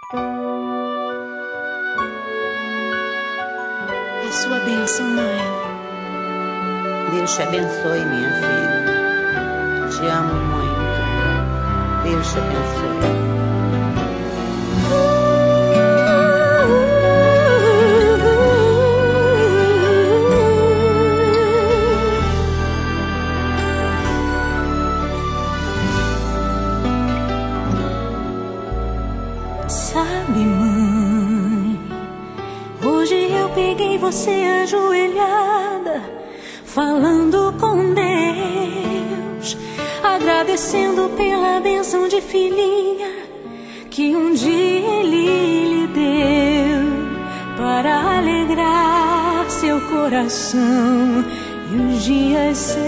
É sua bênção, mãe. Deus te abençoe, minha filha. Te amo muito. Deus te abençoe. Sabe, mãe, hoje eu peguei você ajoelhada, falando com Deus, agradecendo pela bênção de filhinha que um dia Ele lhe deu, para alegrar seu coração e os dias seus.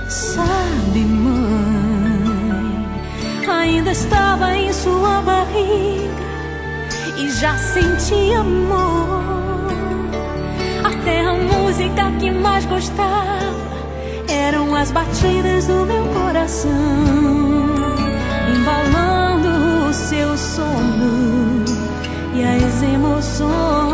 Sabe, mãe, ainda estava em sua barriga e já sentia amor. Até a música que mais gostava eram as batidas do meu coração, embalando o seu sono e as emoções.